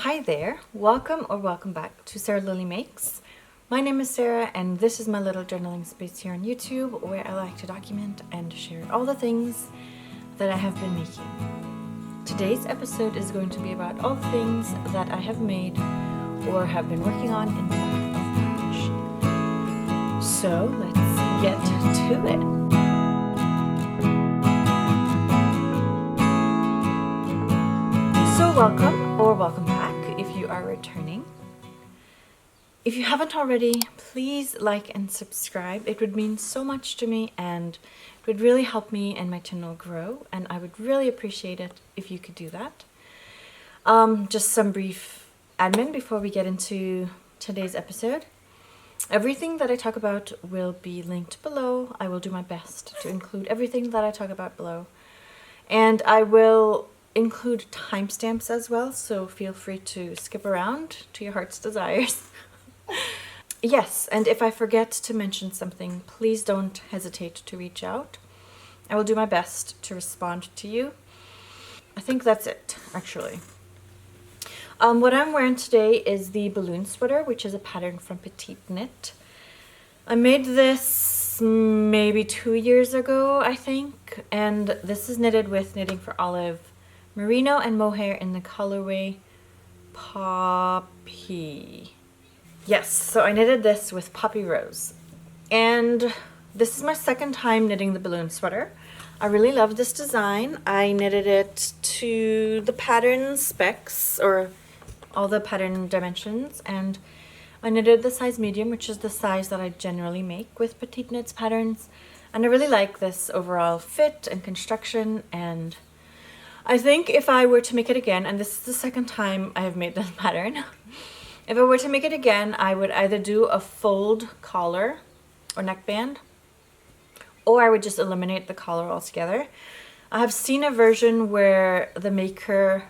Hi there, welcome or welcome back to Sarah Lilly Makes. My name is Sarah and this is my little journaling space here on YouTube where I like to document and share all the things that I have been making. Today's episode is going to be about all the things that I have made or have been working on in the month of March. So let's get to it. So welcome or welcome back if you are returning. If you haven't already, please like and subscribe. It would mean so much to me and it would really help me and my channel grow, and I would really appreciate it if you could do that. Just some brief admin before we get into today's episode. Everything that I talk about will be linked below. I will do my best to include everything that I talk about below. And I will include timestamps as well, so feel free to skip around to your heart's desires. Yes, and if I forget to mention something, please don't hesitate to reach out. I will do my best to respond to you. I think that's it, actually. What I'm wearing today is the balloon sweater, which is a pattern from Petiteknit. I made this maybe 2 years ago, I think, and this is knitted with Knitting for Olive Merino and Mohair in the colorway Poppy. Yes, so I knitted this with Poppy Rose. And this is my second time knitting the balloon sweater. I really love this design. I knitted it to the pattern specs, or all the pattern dimensions, and I knitted the size medium, which is the size that I generally make with Petiteknit's patterns. And I really like this overall fit and construction, and I think if I were to make it again, and this is the second time I have made this pattern, if I were to make it again, I would either do a fold collar or neckband, or I would just eliminate the collar altogether. I have seen a version where the maker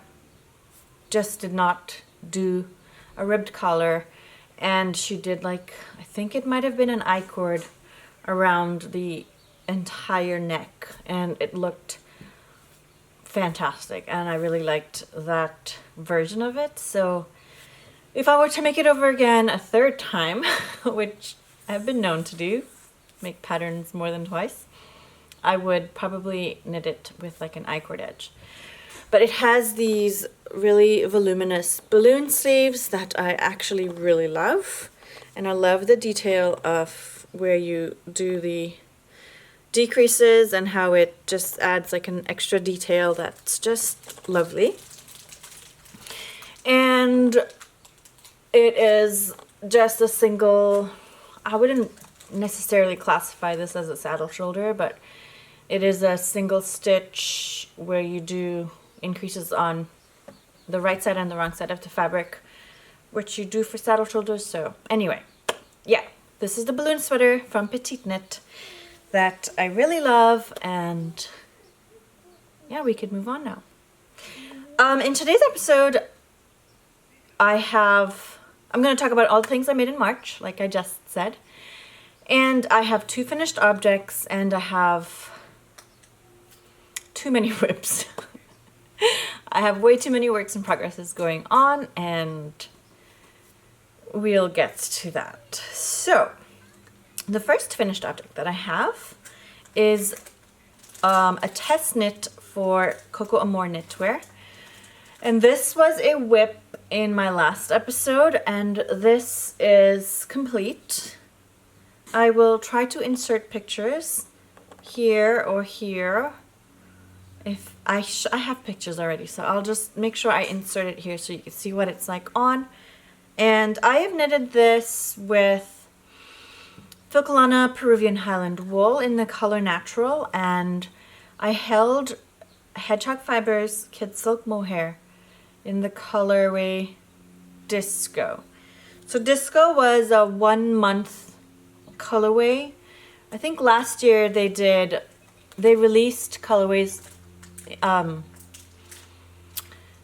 just did not do a ribbed collar, and she did, like, I think it might have been an I-cord around the entire neck, and it looked fantastic, and I really liked that version of it. So if I were to make it over again a third time, which I've been known to do, make patterns more than twice, I would probably knit it with like an I-cord edge. But it has these really voluminous balloon sleeves that I actually really love, and I love the detail of where you do the decreases and how it just adds like an extra detail that's just lovely. And it is just a single, I wouldn't necessarily classify this as a saddle shoulder, but it is a single stitch where you do increases on the right side and the wrong side of the fabric, which you do for saddle shoulders. So anyway, yeah, this is the balloon sweater from Petiteknit that I really love, and yeah, we could move on now. In today's episode, I'm going to talk about all the things I made in March, like I just said, and I have 2 finished objects, and I have too many WIPs. I have way too many works in progresses going on, and we'll get to that. So the first finished object that I have is a test knit for Cocoamour knitwear. And this was a WIP in my last episode, and this is complete. I will try to insert pictures here or here. If I have pictures already, so I'll just make sure I insert it here so you can see what it's like on. And I have knitted this with Filcolana Peruvian Highland wool in the color Natural, and I held Hedgehog Fibres Kidsilk Mohair in the colorway Disco. So Disco was a 1 month colorway. I think last year they released colorways,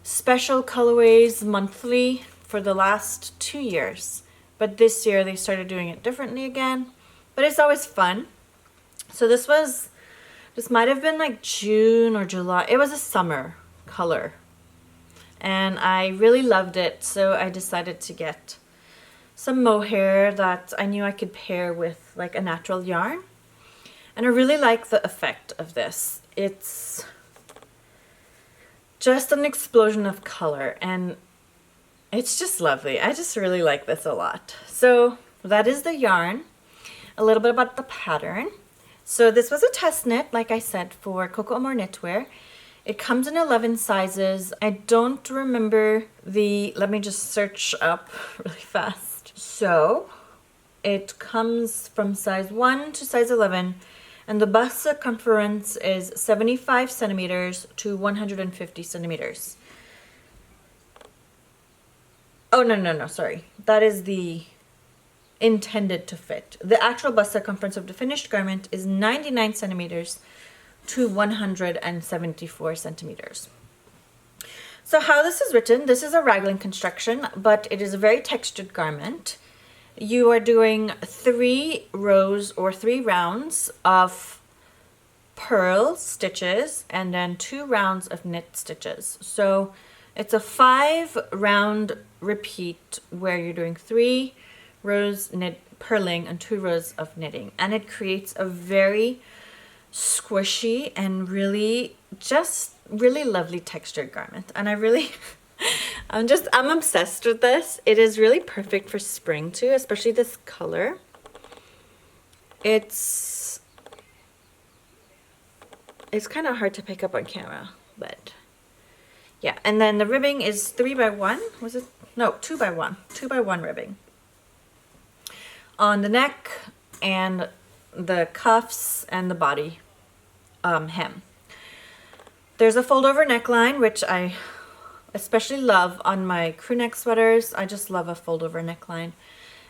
special colorways monthly for the last 2 years, but this year they started doing it differently again. But it's always fun. So this might have been like June or July. It was a summer color. and I really loved it, so I decided to get some mohair that I knew I could pair with like a natural yarn. And I really like the effect of this. It's just an explosion of color and it's just lovely. I just really like this a lot. So that is the yarn. A little bit about the pattern. So this was a test knit, like I said, for Cocoamour knitwear. It comes in 11 sizes. I don't remember let me just search up really fast. So it comes from size 1 to size 11, and the bust circumference is 75 centimeters to 150 centimeters. Oh, no, sorry. That is the intended to fit. The actual bust circumference of the finished garment is 99 centimeters to 174 centimeters. So how this is written, this is a raglan construction, but it is a very textured garment. You are doing 3 rows or 3 rounds of purl stitches and then 2 rounds of knit stitches. So it's a 5 round repeat where you're doing 3 rows purling and 2 rows of knitting, and it creates a very squishy and really lovely textured garment. And I really I'm obsessed with this. It is really perfect for spring too, especially this color. It's kind of hard to pick up on camera, but yeah. And then the ribbing is 3 by 1. Was it? No, 2 by 1. 2 by 1 ribbing on the neck and the cuffs and the body hem. There's a fold over neckline, which I especially love on my crew neck sweaters. I just love a fold over neckline,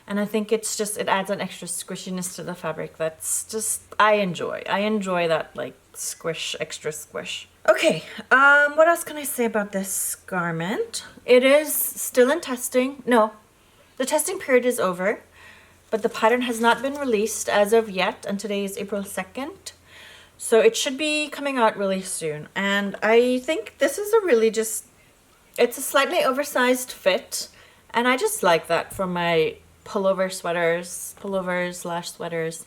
and I think it adds an extra squishiness to the fabric that's just I enjoy that, like squish, extra squish. Okay, what else can I say about this garment? It is still in testing. No, the testing period is over, but the pattern has not been released as of yet, and today is April 2nd. So it should be coming out really soon. And I think this is it's a slightly oversized fit, and I just like that for my pullovers / sweaters.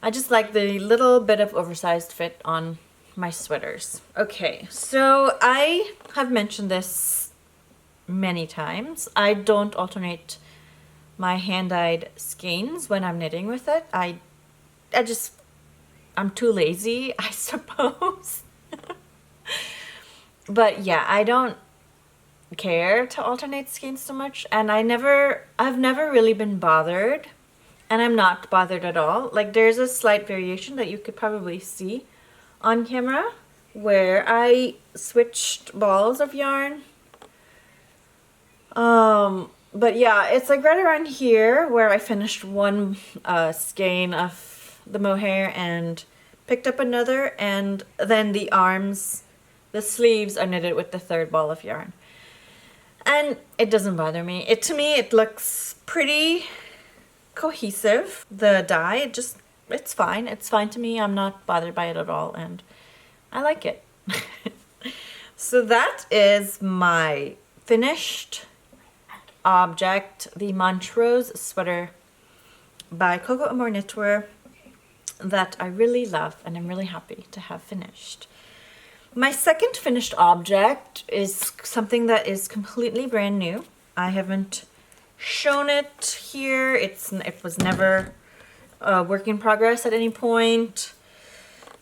I just like the little bit of oversized fit on my sweaters. Okay, so I have mentioned this many times. I don't alternate my hand-dyed skeins when I'm knitting with it. I'm too lazy, I suppose. But yeah, I don't care to alternate skeins so much, and I've never really been bothered, and I'm not bothered at all. Like, there's a slight variation that you could probably see on camera where I switched balls of yarn. But yeah, it's like right around here where I finished one skein of the mohair and picked up another, and then the arms, the sleeves are knitted with the 3rd ball of yarn. And it doesn't bother me. To me, it looks pretty cohesive. The dye, it's fine. It's fine to me. I'm not bothered by it at all, and I like it. So that is my finished object, the Montrose Sweater by Cocoamour Knitwear, that I really love and I'm really happy to have finished. My second finished object is something that is completely brand new. I haven't shown it here. It was never a work in progress at any point.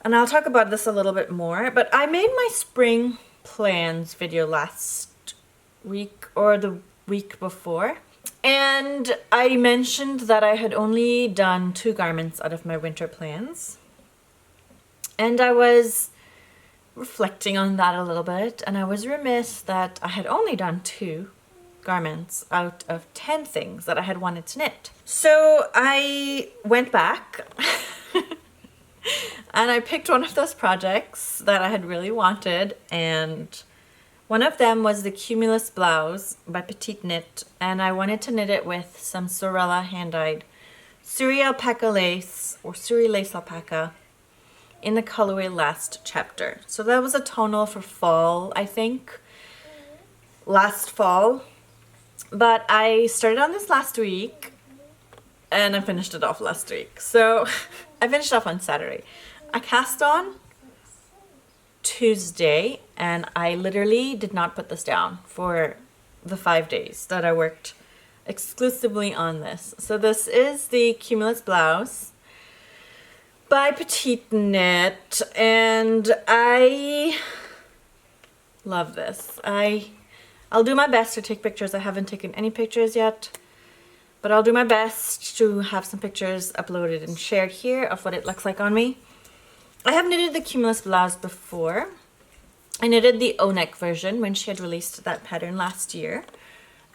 And I'll talk about this a little bit more, but I made my spring plans video last week or the week before. And I mentioned that I had only done 2 garments out of my winter plans. And I was reflecting on that a little bit, and I was remiss that I had only done 2 garments out of 10 things that I had wanted to knit. So I went back and I picked one of those projects that I had really wanted, and one of them was the Cumulus Blouse by Petiteknit, and I wanted to knit it with some Sewrella hand-dyed Suri Alpaca lace, or Suri Lace Alpaca, in the colorway Last Chapter. So that was a tonal for fall, I think. last fall, but I started on this last week and I finished it off last week. So I finished off on Saturday. I cast on Tuesday and I literally did not put this down for the 5 days that I worked exclusively on this. So this is the Cumulus Blouse by Petiteknit, and I love this. I'll do my best to take pictures. I haven't taken any pictures yet, but I'll do my best to have some pictures uploaded and shared here of what it looks like on me. I have knitted the Cumulus Blouse before. I knitted the O-neck version when she had released that pattern last year,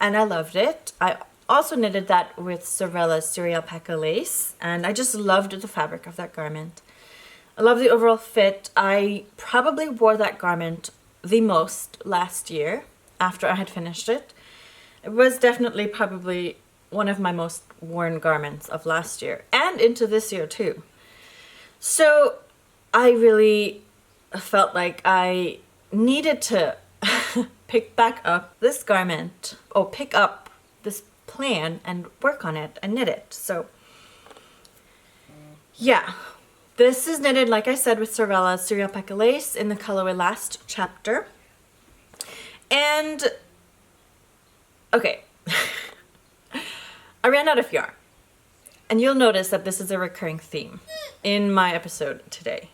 and I loved it. I also knitted that with Sewrella Suri Alpaca lace, and I just loved the fabric of that garment. I love the overall fit. I probably wore that garment the most last year after I had finished it. It was definitely probably one of my most worn garments of last year and into this year too. So I really felt like I needed to pick back up this garment, or pick up this plan and work on it and knit it. So yeah, this is knitted, like I said, with Sewrella Suri Alpaca lace in the colorway Last Chapter. And okay, I ran out of yarn, and you'll notice that this is a recurring theme in my episode today.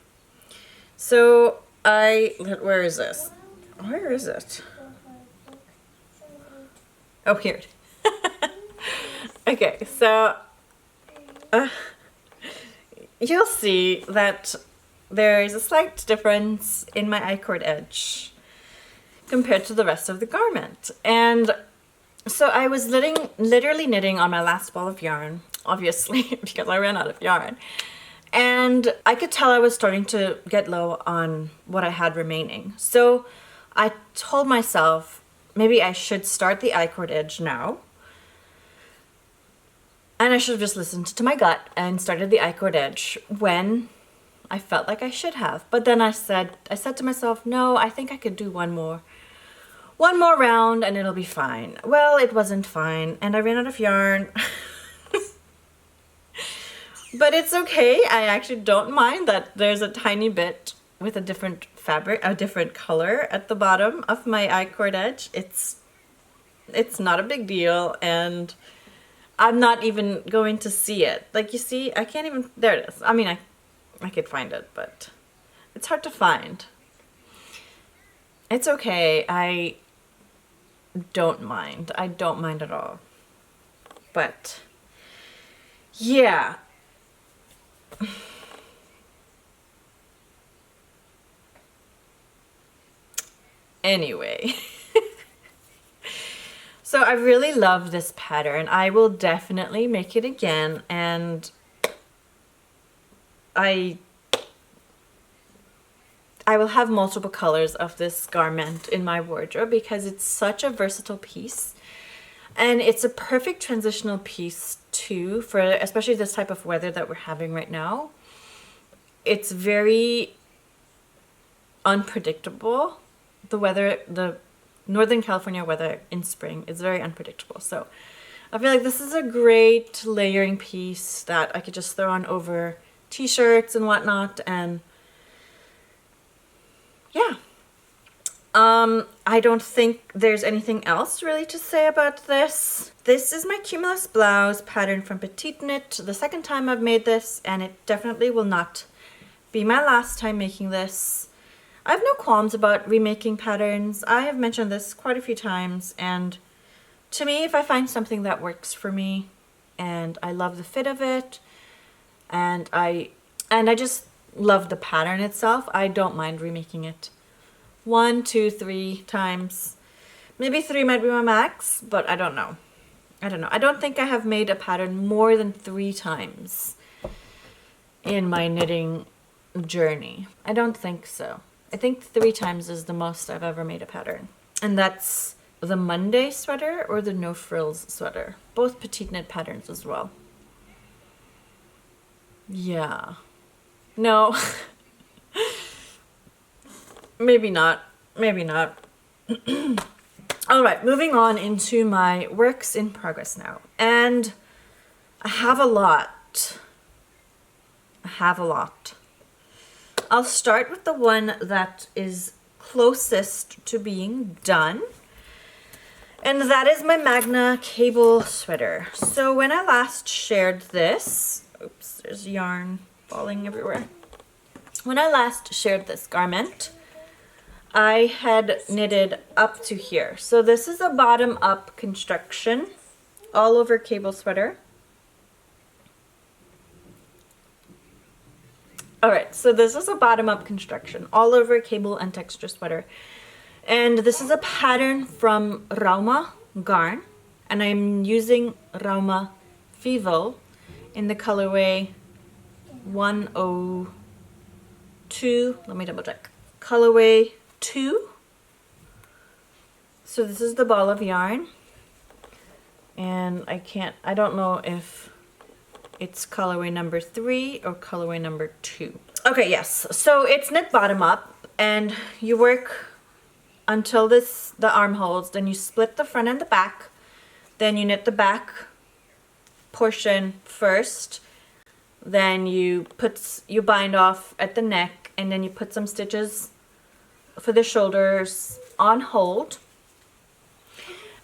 So where is this? Where is it? Oh, here. Okay, so you'll see that there is a slight difference in my I-cord edge compared to the rest of the garment. And so I was literally knitting on my last ball of yarn, obviously, because I ran out of yarn. And I could tell I was starting to get low on what I had remaining. So I told myself maybe I should start the I-cord edge now. And I should have just listened to my gut and started the I-cord edge when I felt like I should have. But then I said to myself, no, I think I could do one more round and it'll be fine. Well, it wasn't fine, and I ran out of yarn. But it's okay. I actually don't mind that there's a tiny bit with a different fabric, a different color at the bottom of my I-cord edge. It's not a big deal, and I'm not even going to see it. Like, you see, I can't even, there it is. I mean, I could find it, but it's hard to find. It's okay. I don't mind. I don't mind at all. But yeah. Anyway. So I really love this pattern. I will definitely make it again, and I will have multiple colors of this garment in my wardrobe because it's such a versatile piece, and it's a perfect transitional piece too for especially this type of weather that we're having right now. It's very unpredictable. The weather, the Northern California weather in spring is very unpredictable. So I feel like this is a great layering piece that I could just throw on over t-shirts and whatnot, and yeah. I don't think there's anything else really to say about this. This is my Cumulus Blouse pattern from Petiteknit, the second time I've made this, and it definitely will not be my last time making this. I have no qualms about remaking patterns. I have mentioned this quite a few times, and to me, if I find something that works for me and I love the fit of it, and I just love the pattern itself, I don't mind remaking it 1, 2, 3 times. Maybe 3 might be my max, but I don't know. I don't think I have made a pattern more than 3 times in my knitting journey. I don't think so. I think 3 times is the most I've ever made a pattern. And that's the Monday sweater or the No Frills sweater. Both Petiteknit patterns as well. Yeah. No. Maybe not. Maybe not. All right, moving on into my works in progress now. And I have a lot. I'll start with the one that is closest to being done. And that is my Magne cable sweater. So when I last shared this, oops, there's yarn falling everywhere. When I last shared this garment, I had knitted up to here. So this is a bottom up construction, all over cable sweater. Alright, so this is a bottom up construction, all over cable and texture sweater. And this is a pattern from Rauma Garn, and I'm using Rauma Vivo in the colorway 102, let me double check, colorway 2. So this is the ball of yarn, and I don't know if it's colorway number 3 or colorway number 2. Okay, yes, so it's knit bottom up, and you work until the armholes, then you split the front and the back, then you knit the back portion first, then you bind off at the neck, and then you put some stitches for the shoulders on hold,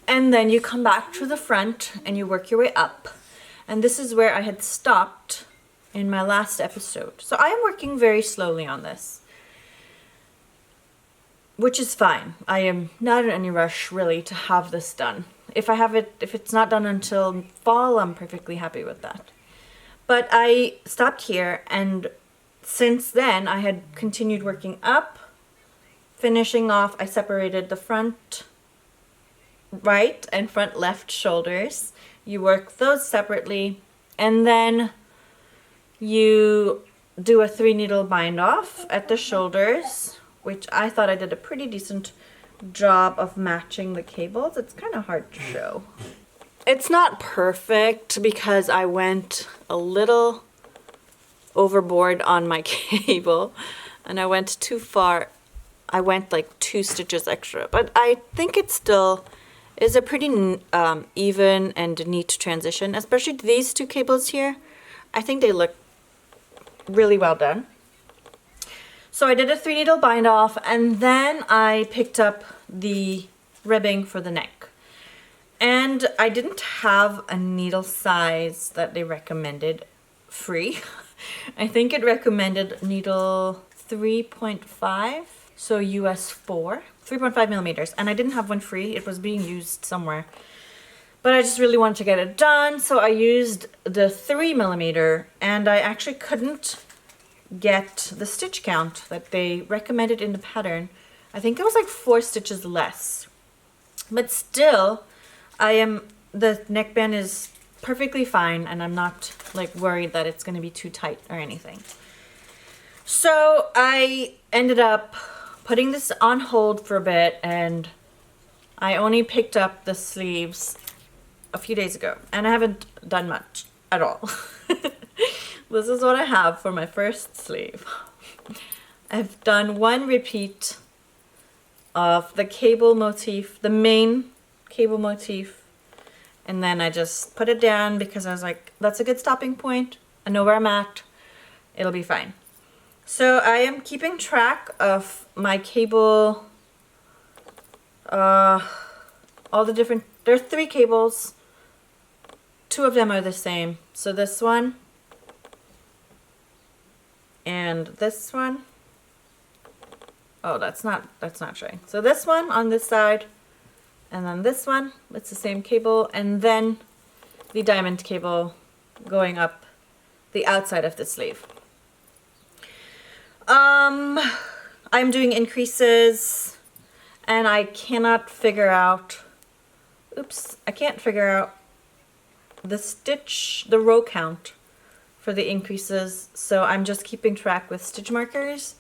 and then you come back to the front and you work your way up. And this is where I had stopped in my last episode. So I am working very slowly on this, which is fine. I am not in any rush really to have this done. If it's not done until fall, I'm perfectly happy with that. But I stopped here, and since then I had continued working up. Finishing off, I separated the front right and front left shoulders. You work those separately, and then you do a 3 needle bind off at the shoulders, which I thought I did a pretty decent job of matching the cables. It's kind of hard to show. It's not perfect because I went a little overboard on my cable, and I went too far. I went like 2 stitches extra, but I think it still is a pretty even and neat transition, especially these 2 cables here. I think they look really well done. So I did a 3 needle bind off, and then I picked up the ribbing for the neck. And I didn't have a needle size that they recommended free. I think it recommended needle 3.5. So US 4, 3.5 millimeters, and I didn't have one free. It was being used somewhere, but I just really wanted to get it done, so I used the 3 millimeter, and I actually couldn't get the stitch count that they recommended in the pattern. I think it was like 4 stitches less, but still, the neckband is perfectly fine, and I'm not like worried that it's going to be too tight or anything. So I ended up putting this on hold for a bit, and I only picked up the sleeves a few days ago, and I haven't done much at all. This is what I have for my first sleeve. I've done 1 repeat of the cable motif, the main cable motif, and then I just put it down because I was like, that's a good stopping point. I know where I'm at. It'll be fine. So I am keeping track of my cable, all the different, there are 3 cables, 2 of them are the same. So this one and this one. Oh, that's not showing. So this one on this side, and then this one, it's the same cable, and then the diamond cable going up the outside of the sleeve. I'm doing increases, and I cannot figure out, I can't figure out the row count for the increases, so I'm just keeping track with stitch markers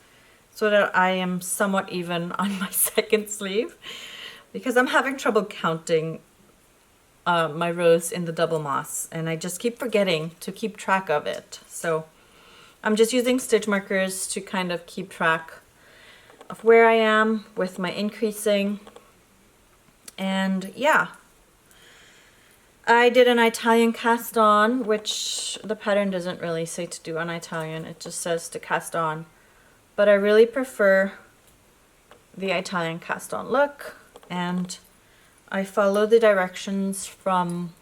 so that I am somewhat even on my second sleeve, because I'm having trouble counting my rows in the double moss, and I just keep forgetting to keep track of it. So I'm just using stitch markers to kind of keep track of where I am with my increasing. And yeah, I did an Italian cast on, which the pattern doesn't really say to do on Italian, it just says to cast on. But I really prefer the Italian cast on look, and I follow the directions from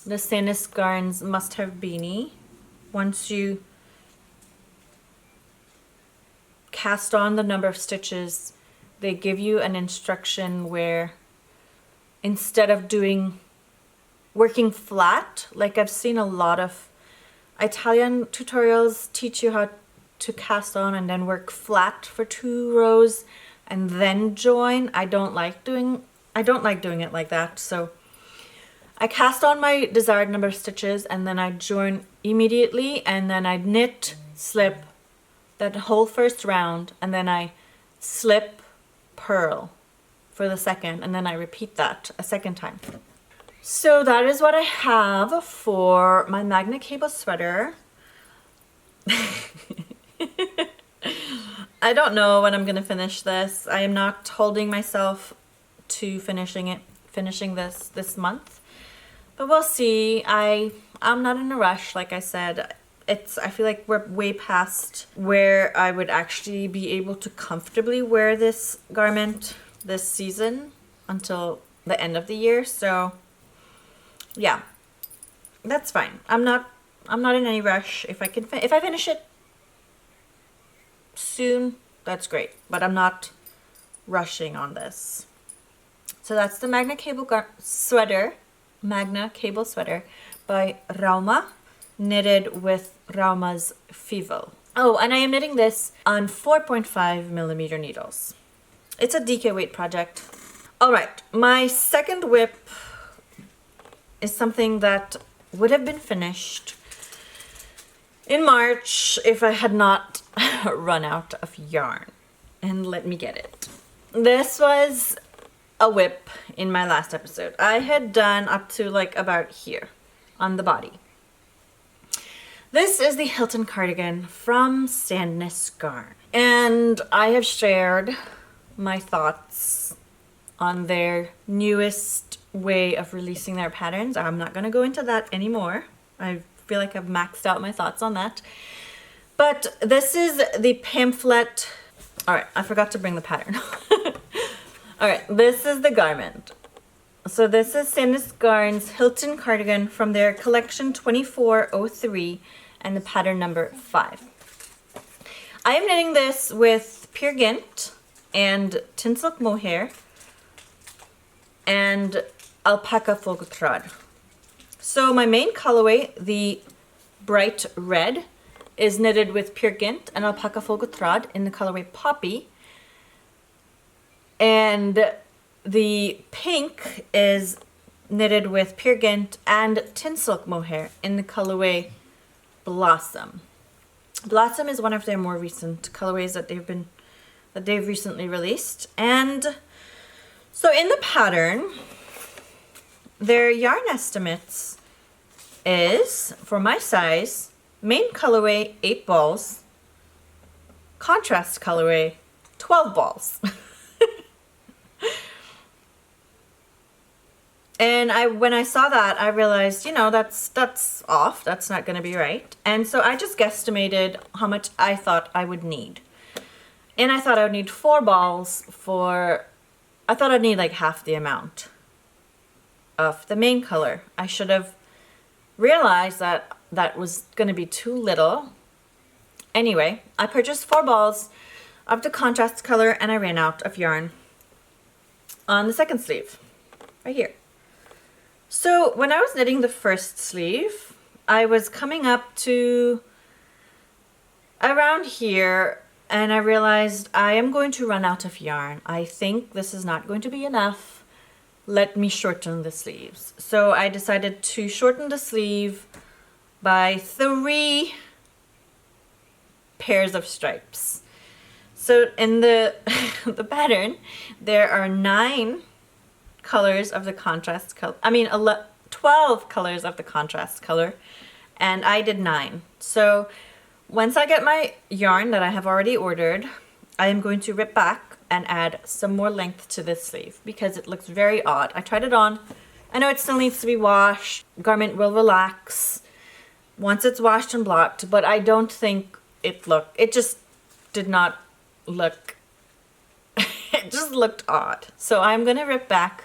the Sanus Garns Must Have Beanie. Once you cast on the number of stitches, they give you an instruction where instead of working flat, like I've seen a lot of Italian tutorials teach you how to cast on and then work flat for 2 rows and then join. I don't like doing it like that. So I cast on my desired number of stitches and then I join immediately, and then I knit, slip that whole first round, and then I slip, purl for the second, and then I repeat that a second time. So that is what I have for my Magne cable sweater. I don't know when I'm gonna finish this. I am not holding myself to finishing this month, but we'll see. I'm not in a rush, like I said. I feel like we're way past where I would actually be able to comfortably wear this garment this season until the end of the year. So yeah, that's fine. I'm not in any rush. If I finish it soon, that's great, but I'm not rushing on this. So that's the Magne cable sweater by Rauma, knitted with Rauma's Fivel. Oh, and I am knitting this on 4.5mm needles. It's a DK weight project. All right, my second WIP is something that would have been finished in March if I had not run out of yarn. And let me get it. This was a WIP in my last episode. I had done up to like about here on the body. This is the Hilton Cardigan from Sanus Garn. And I have shared my thoughts on their newest way of releasing their patterns. I'm not going to go into that anymore. I feel like I've maxed out my thoughts on that. But this is the pamphlet. All right, I forgot to bring the pattern. All right, this is the garment. So this is Sanus Garn's Hilton Cardigan from their collection 2403 and the pattern number 5. I am knitting this with Peer Gynt and Kidsilk Mohair and Alpaca Folgotrad. So my main colorway, the bright red, is knitted with Peer Gynt and Alpaca Folgotrad in the colorway Poppy. And the pink is knitted with Peer Gynt and Kidsilk Mohair in the colorway Blossom. Blossom is one of their more recent colorways that they've recently released. And so in the pattern, their yarn estimates is, for my size, main colorway 8 balls, contrast colorway 12 balls. And when I saw that, I realized, you know, that's off. That's not going to be right. And so I just guesstimated how much I thought I would need. And I thought I would need 4 balls I thought I'd need like half the amount of the main color. I should have realized that that was going to be too little. Anyway, I purchased 4 balls of the contrast color and I ran out of yarn on the second sleeve, right here. So when I was knitting the first sleeve, I was coming up to around here and I realized I am going to run out of yarn. I think this is not going to be enough. Let me shorten the sleeves. So I decided to shorten the sleeve by 3 pairs of stripes. So in the pattern, there are 9 colors of the contrast color. 12 colors of the contrast color, and I did 9. So once I get my yarn that I have already ordered, I am going to rip back and add some more length to this sleeve because it looks very odd. I tried it on. I know it still needs to be washed. Garment will relax once it's washed and blocked, but I don't think it just did not look, it just looked odd. So I'm gonna rip back.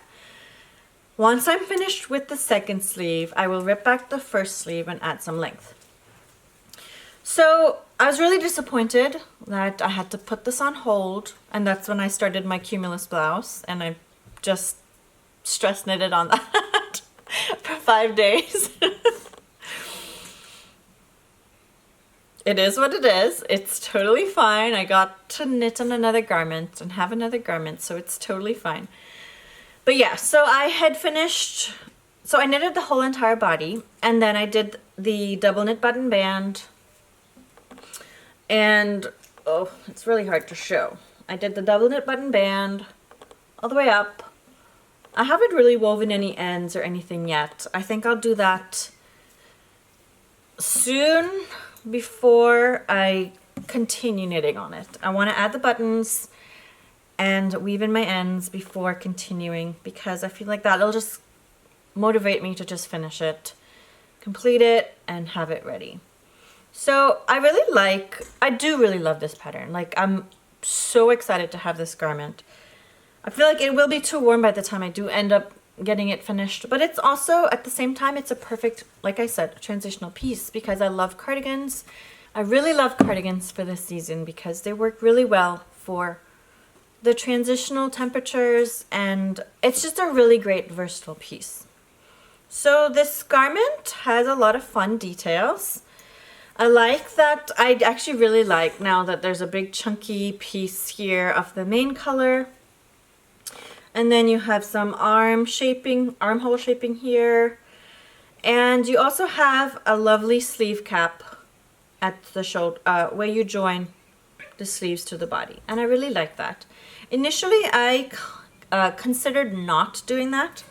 Once I'm finished with the second sleeve, I will rip back the first sleeve and add some length. So I was really disappointed that I had to put this on hold, and that's when I started my Cumulus Blouse, and I just stress knitted on that for 5 days. It is what it is. It's totally fine. I got to knit on another garment and have another garment, so it's totally fine. But yeah, so I had finished, so I knitted the whole entire body, and then I did the double knit button band, and oh, it's really hard to show. I did the double knit button band all the way up. I haven't really woven any ends or anything yet. I think I'll do that soon before I continue knitting on it. I want to add the buttons and weave in my ends before continuing because I feel like that'll just motivate me to just finish it, complete it, and have it ready. So I do really love this pattern. Like, I'm so excited to have this garment. I feel like it will be too warm by the time I do end up getting it finished, but it's also, at the same time, it's a perfect, like I said, transitional piece because I love cardigans. I really love cardigans for this season because they work really well for the transitional temperatures, and it's just a really great versatile piece. So this garment has a lot of fun details. I like that. I actually really like now that there's a big chunky piece here of the main color, and then you have some armhole shaping here, and you also have a lovely sleeve cap at the shoulder where you join the sleeves to the body, and I really like that. Initially I considered not doing that,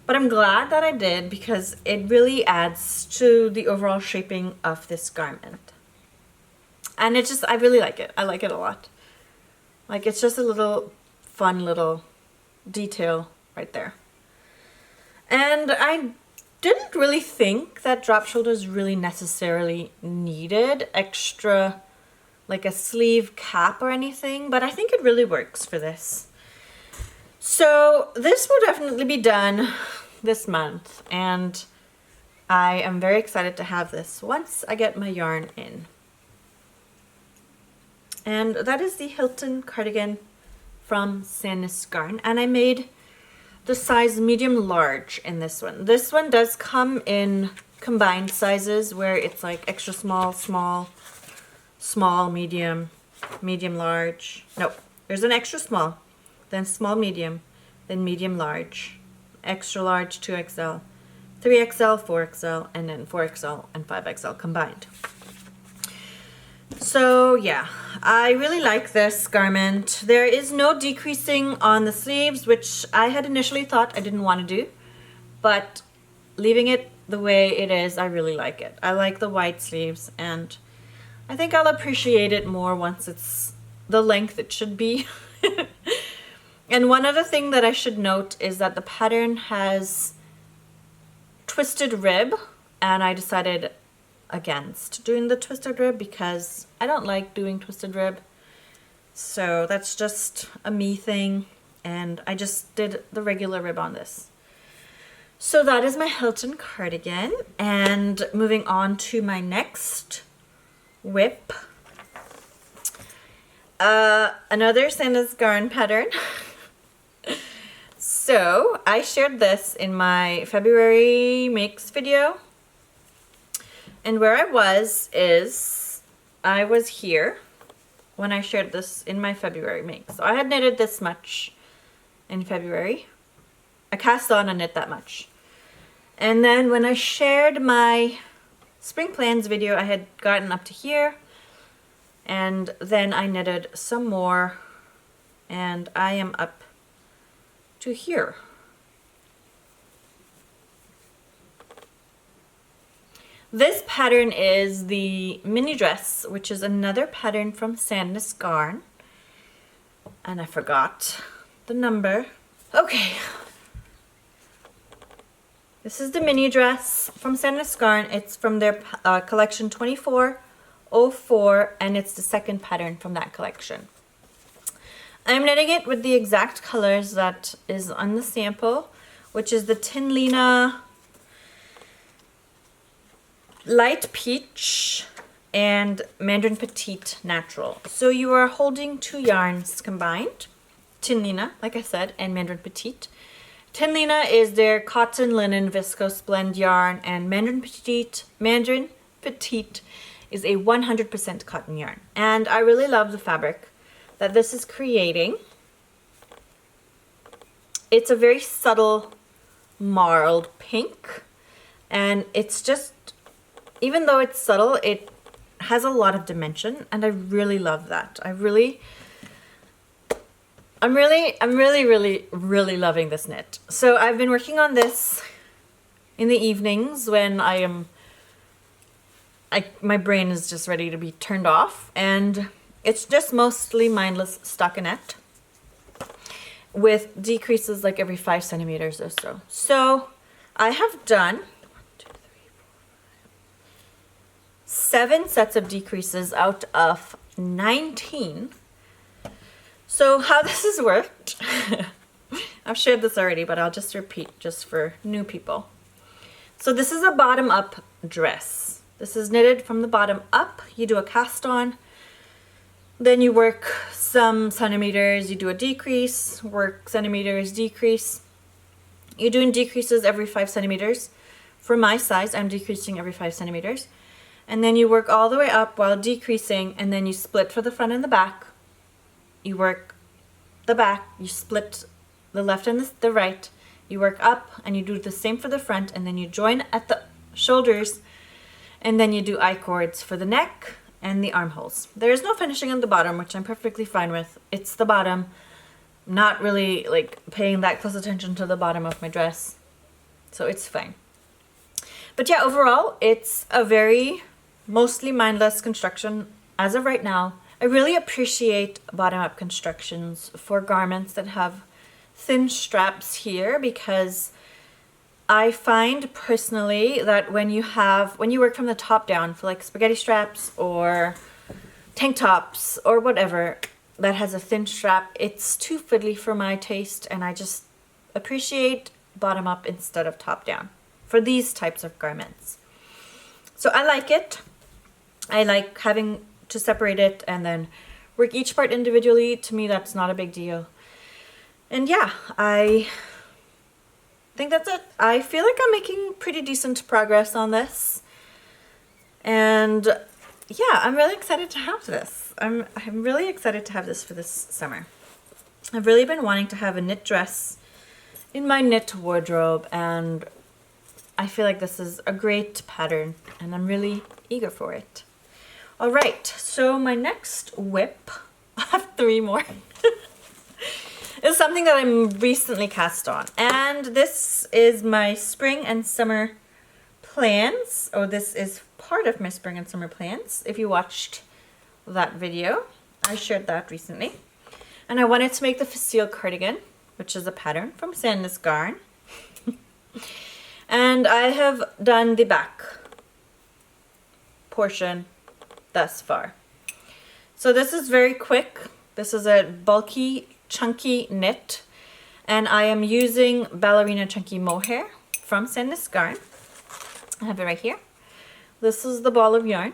but I'm glad that I did because it really adds to the overall shaping of this garment. And it's just, I really like it. I like it a lot. Like, it's just a little fun little detail right there. And I didn't really think that drop shoulders really necessarily needed extra, like a sleeve cap or anything, but I think it really works for this. So this will definitely be done this month, and I am very excited to have this once I get my yarn in. And that is the Hilton Cardigan from Sandnes Garn, and I made the size medium large in this one. This one does come in combined sizes where it's like extra small, small, small, medium, medium large. No, there's an extra small, then small medium, then medium large, extra large 2XL, 3XL, 4XL, and then 4XL and 5XL combined. So yeah, I really like this garment. There is no decreasing on the sleeves, which I had initially thought I didn't want to do, but leaving it the way it is, I really like it. I like the wide sleeves, and I think I'll appreciate it more once it's the length it should be. And one other thing that I should note is that the pattern has twisted rib, and I decided against doing the twisted rib because I don't like doing twisted rib. So that's just a me thing, and I just did the regular rib on this. So that is my Hilton cardigan, and moving on to my next WIP. Another Sandnes Garn pattern. So I shared this in my February makes video, and where I was here when I shared this in my February makes. So I had knitted this much in February. I cast on and knit that much. And then when I shared my spring plans video, I had gotten up to here, and then I knitted some more, and I am up to here. This pattern is the Minnie Dress, which is another pattern from Sandnes Garn. And I forgot the number. Okay. This is the Minnie Dress from Sandnes Garn. It's from their collection 2404, and it's the second pattern from that collection. I'm knitting it with the exact colors that is on the sample, which is the Tin Lena Light Peach and Mandarin Petite Natural. So you are holding 2 yarns combined, Tin Lena, like I said, and Mandarin Petite. Tin Lena is their cotton linen viscose blend yarn, and Mandarin Petite is a 100% cotton yarn. And I really love the fabric that this is creating. It's a very subtle marled pink, and it's just, even though it's subtle, it has a lot of dimension, and I really love that. I'm really loving this knit. So I've been working on this in the evenings when my brain is just ready to be turned off, and it's just mostly mindless stockinette with decreases like every 5 centimeters or so. So I have done 7 sets of decreases out of 19. So how this has worked, I've shared this already, but I'll just repeat just for new people. So this is a bottom up dress. This is knitted from the bottom up. You do a cast on, then you work some centimeters, you do a decrease, work centimeters, decrease. You're doing decreases every 5 centimeters. For my size, I'm decreasing every 5 centimeters. And then you work all the way up while decreasing, and then you split for the front and the back. You work the back, you split the left and the right. You work up and you do the same for the front, and then you join at the shoulders, and then you do I-cords for the neck and the armholes. There is no finishing on the bottom, which I'm perfectly fine with. It's the bottom. Not really like paying that close attention to the bottom of my dress, so it's fine. But yeah, overall, it's a very mostly mindless construction as of right now. I really appreciate bottom-up constructions for garments that have thin straps here, because I find personally that when you work from the top down for like spaghetti straps or tank tops or whatever that has a thin strap, it's too fiddly for my taste, and I just appreciate bottom up instead of top down for these types of garments. So I like it. I like having to separate it and then work each part individually. To me, that's not a big deal. And yeah, I think that's it. I feel like I'm making pretty decent progress on this. And yeah, I'm really excited to have this. I'm really excited to have this for this summer. I've really been wanting to have a knit dress in my knit wardrobe, and I feel like this is a great pattern, and I'm really eager for it. All right, so my next WIP, I have 3 more, is something that I'm recently cast on. And this is my spring and summer plans, or this is part of my spring and summer plans. If you watched that video, I shared that recently. And I wanted to make the Facile Cardigan, which is a pattern from Sandnes Garn. And I have done the back portion thus far. So this is very quick. This is a bulky, chunky knit, and I am using Ballerina Chunky Mohair from Sandnes Garn. I have it right here. This is the ball of yarn,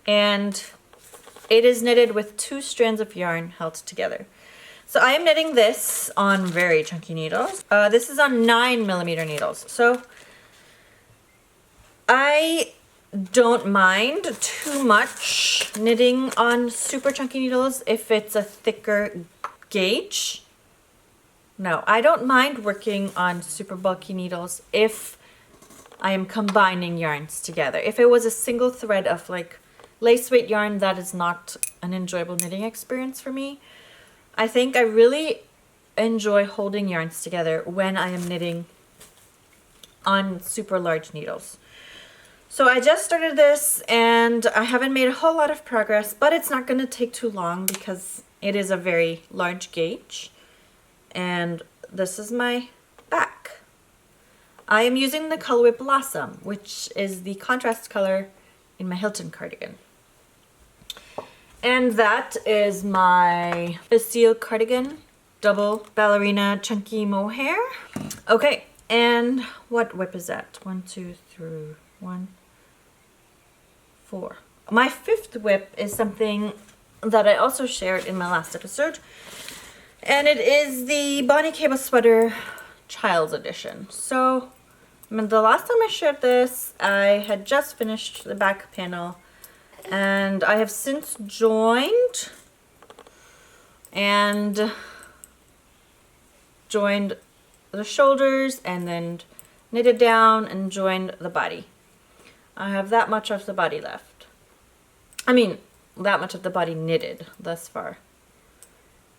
and it is knitted with 2 strands of yarn held together. So I am knitting this on very chunky needles. This is on 9mm needles. So I don't mind too much knitting on super chunky needles if it's a thicker gauge. No, I don't mind working on super bulky needles if I am combining yarns together. If it was a single thread of like lace weight yarn, that is not an enjoyable knitting experience for me. I think I really enjoy holding yarns together when I am knitting on super large needles. So I just started this, and I haven't made a whole lot of progress, but it's not going to take too long because It is a very large gauge, and this is my back. I am using the colorway Blossom, which is the contrast color in my Hilton cardigan. And that is my Facile Cardigan double ballerina chunky mohair. Okay, and what WIP is that? 1, 2, 3, 1, 4. My fifth WIP is something that I also shared in my last episode, and it is the Bonnie Cable Sweater Child's Edition. So, the last time I shared this, I had just finished the back panel, and I have since joined the shoulders and then knitted down and joined the body. I have that much of the body left. I mean, that much of the body knitted thus far.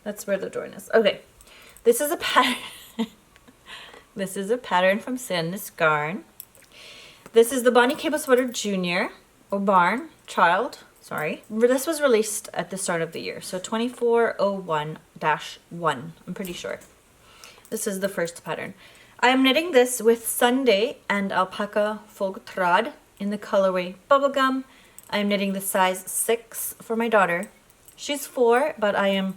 That's where the join is. Okay, this is a pattern. This is a pattern from Sandnes Garn. This is the Bonnie Cable Sweater Junior, or Barn, Child, sorry. This was released at the start of the year, so 2401-1, I'm pretty sure. This is the first pattern. I am knitting this with Sunday and Alpaca Folgtrad in the colorway Bubblegum. I am knitting the size 6 for my daughter. She's 4, but I am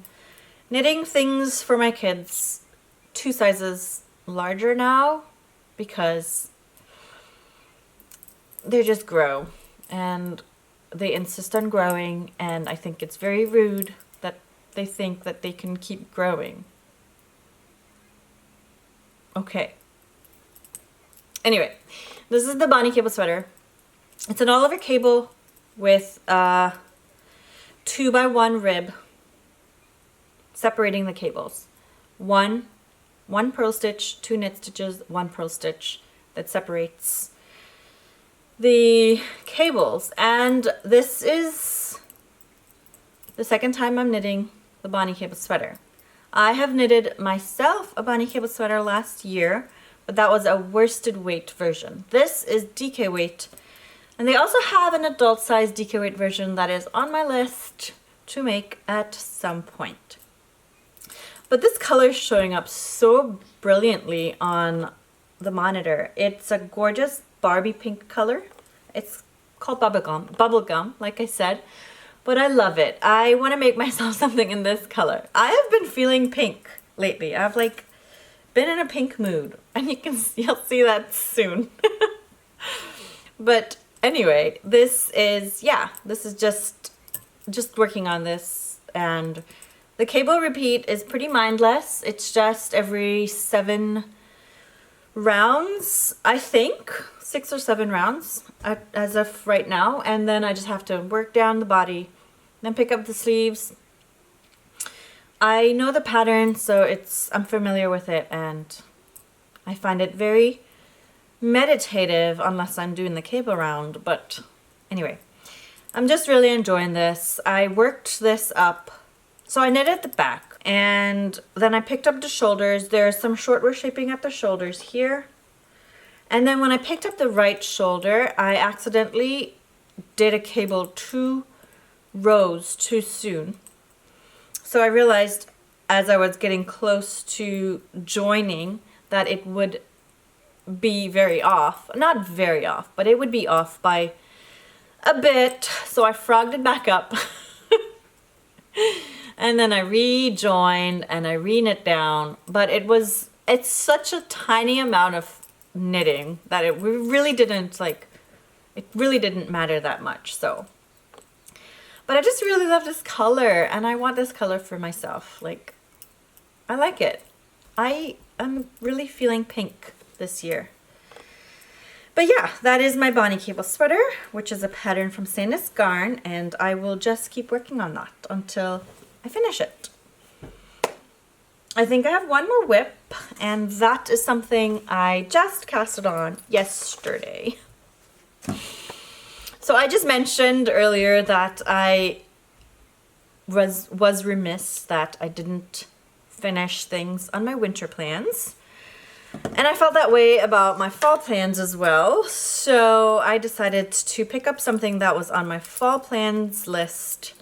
knitting things for my kids 2 sizes larger now because they just grow and they insist on growing, and I think it's very rude that they think that they can keep growing. Okay. Anyway, this is the Bonnie Cable Sweater. It's an all over cable with a 2x1 rib separating the cables. One purl stitch, 2 knit stitches, 1 purl stitch that separates the cables. And this is the second time I'm knitting the Bonnie Cable Sweater. I have knitted myself a Bonnie Cable Sweater last year, but that was a worsted weight version. This is DK weight, and they also have an adult size DK weight version that is on my list to make at some point. But this color is showing up so brilliantly on the monitor. It's a gorgeous Barbie pink color. It's called bubblegum, like I said, but I love it. I want to make myself something in this color. I have been feeling pink lately. I've like been in a pink mood, and you'll see that soon. But anyway, this is just working on this, and the cable repeat is pretty mindless. It's just every 7 rounds, I think, 6 or 7 rounds as of right now, and then I just have to work down the body, then pick up the sleeves. I know the pattern, so I'm familiar with it, and I find it very meditative unless I'm doing the cable round. But anyway, I'm just really enjoying this. I worked this up. So I knitted the back, and then I picked up the shoulders. There's some shortwear shaping at the shoulders here. And then when I picked up the right shoulder, I accidentally did a cable 2 rows too soon. So I realized as I was getting close to joining that it would be very off. Not very off, but it would be off by a bit. So I frogged it back up. And then I rejoined and I re-knit down, but it's such a tiny amount of knitting that it really didn't matter that much. So, but I just really love this color, and I want this color for myself. Like, I like it. I'm really feeling pink this year. But yeah, that is my Bonnie Cable Sweater, which is a pattern from Sandnes Garn, and I will just keep working on that until I finish it. I think I have one more WIP, and that is something I just casted on yesterday. So I just mentioned earlier that I was remiss that I didn't finish things on my winter plans. And I felt that way about my fall plans as well. So I decided to pick up something that was on my fall plans list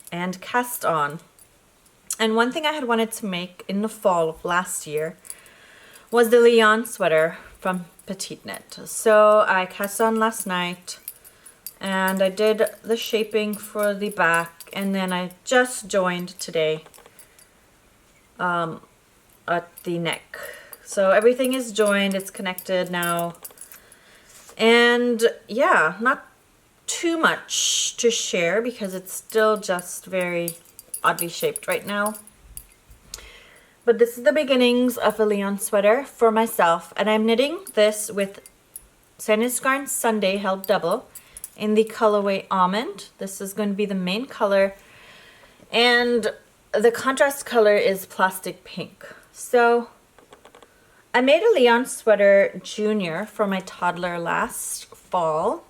and cast on. And one thing I had wanted to make in the fall of last year was the Lyon Sweater from Petiteknit. So I cast on last night and I did the shaping for the back, and then I just joined today at the neck. So everything is joined, it's connected now. And yeah, not too much to share because it's still just very oddly shaped right now. But this is the beginnings of a Lyon sweater for myself, and I'm knitting this with Sandysgarn Sunday held double in the colorway Almond. This is going to be the main color, and the contrast color is plastic pink. So I made a Lyon sweater junior for my toddler last fall,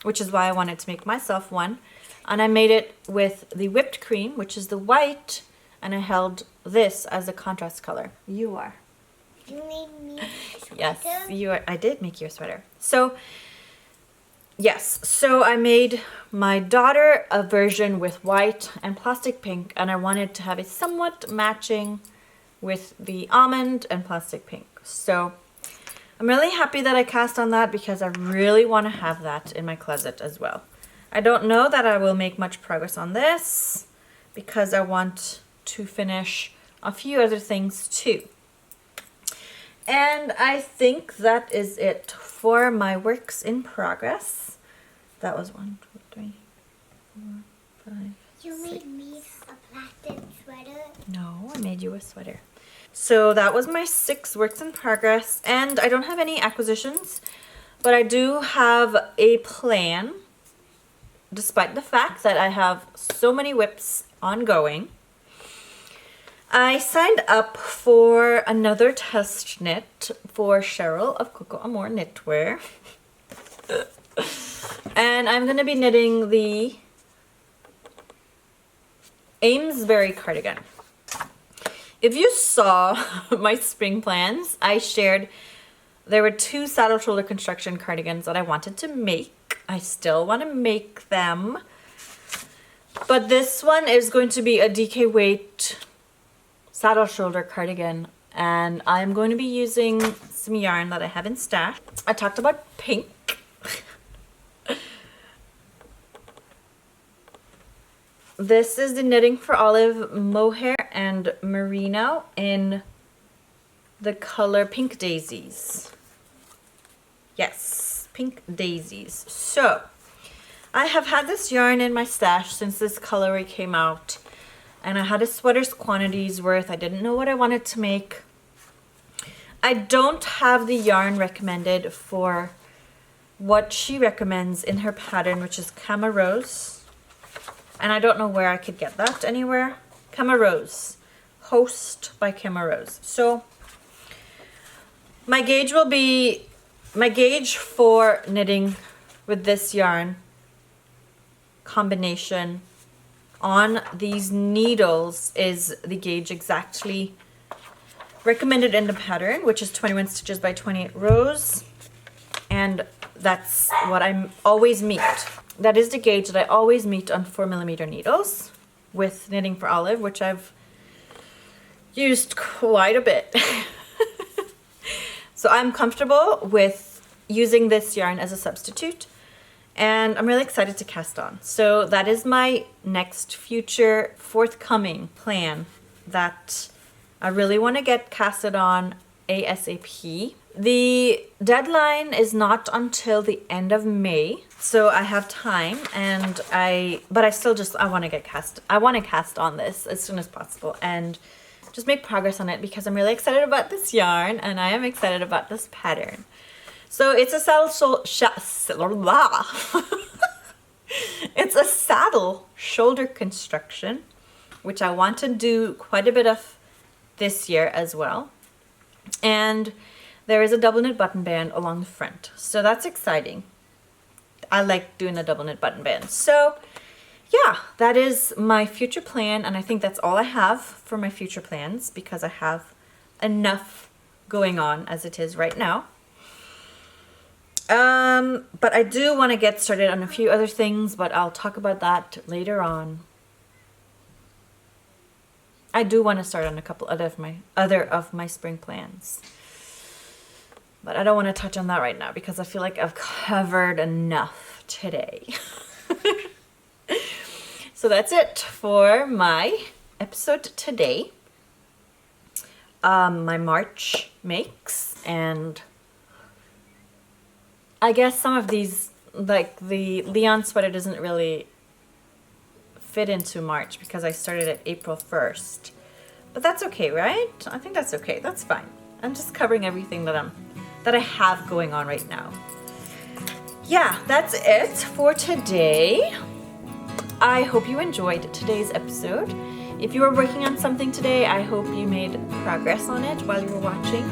which is why I wanted to make myself one. And I made it with the whipped cream, which is the white, and I held this as a contrast color. You are. You made me a sweater? Yes, you are. I did make you a sweater. So, yes. So I made my daughter a version with white and plastic pink, and I wanted to have it somewhat matching with the almond and plastic pink. So I'm really happy that I cast on that because I really want to have that in my closet as well. I don't know that I will make much progress on this because I want to finish a few other things too. And I think that is it for my works in progress. That was 1, 2, 3, 4, 5. You made me a plastic sweater? No, I made you a sweater. So that was my 6 works in progress, and I don't have any acquisitions, but I do have a plan, despite the fact that I have so many WIPs ongoing. I signed up for another test knit for Cheryl of Cocoamour Knitwear. And I'm going to be knitting the Amesbury cardigan. If you saw my spring plans, I shared there were 2 saddle shoulder construction cardigans that I wanted to make. I still want to make them. But this one is going to be a DK weight saddle shoulder cardigan, and I'm going to be using some yarn that I have in stash. I talked about pink. This is the Knitting for Olive Mohair and Merino in the color Pink Daisies. Yes, Pink Daisies. So, I have had this yarn in my stash since this colorway came out, and I had a sweater's quantities worth. I didn't know what I wanted to make. I don't have the yarn recommended for what she recommends in her pattern, which is Camarose. And I don't know where I could get that anywhere. Camarose. Host by Camarose. So my gauge will be, my gauge for knitting with this yarn combination on these needles is the gauge exactly recommended in the pattern, which is 21 stitches by 28 rows. And that's what I always meet. That is the gauge that I always meet on 4mm needles with Knitting for Olive, which I've used quite a bit. So I'm comfortable with using this yarn as a substitute, and I'm really excited to cast on. So that is my next future forthcoming plan that I really want to get casted on ASAP. The deadline is not until the end of May, so I have time, and I want to get cast. I want to cast on this as soon as possible and just make progress on it because I'm really excited about this yarn and I am excited about this pattern. So it's a it's a saddle shoulder construction, which I want to do quite a bit of this year as well. And there is a double knit button band along the front. So that's exciting. I like doing a double knit button band. So yeah, that is my future plan. And I think that's all I have for my future plans because I have enough going on as it is right now. But I do want to get started on a few other things, but I'll talk about that later on. I do want to start on a couple other of my spring plans. But I don't want to touch on that right now because I feel like I've covered enough today. So that's it for my episode today. My March makes, and I guess some of these, like the Lyon sweater doesn't really fit into March because I started at April 1st. But that's okay, right? I think that's okay. That's fine. I'm just covering everything that I have going on right now. Yeah, that's it for today. I hope you enjoyed today's episode. If you were working on something today, I hope you made progress on it while you were watching.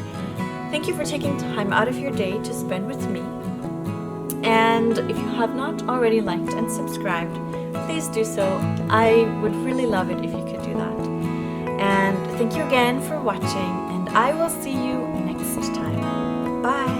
Thank you for taking time out of your day to spend with me. And if you have not already liked and subscribed, please do so. I would really love it if you could do that. And thank you again for watching, and I will see you next time. Bye!